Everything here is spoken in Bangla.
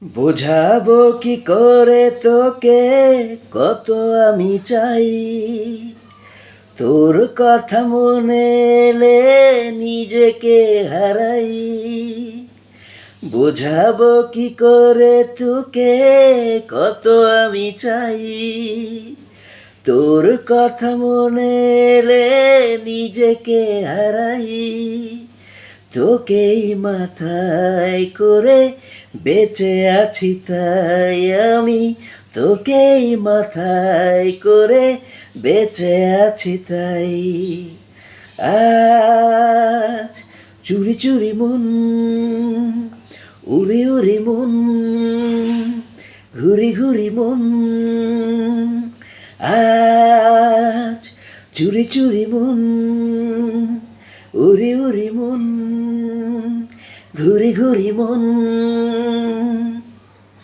বোঝাবো কি করে তোকে কত আমি চাই, তোর কথা মনে এলে নিজেকে হারাই। বোঝাবো কি করে তোকে কত আমি চাই, তোর কথা মনে এলে নিজেকে হারাই। তোকেই মাথায় করে বেঁচে আছি তাই আমি, তোকেই মাথায় করে বেঁচে আছি তাই। আজ চুরি চুরি মন, উড়ি উড়ি মন, ঘুরি ঘুরি মন। আজ চুরি চুরি মন, উড়ি উড়ি মন, ঘুরি ঘুরি মন।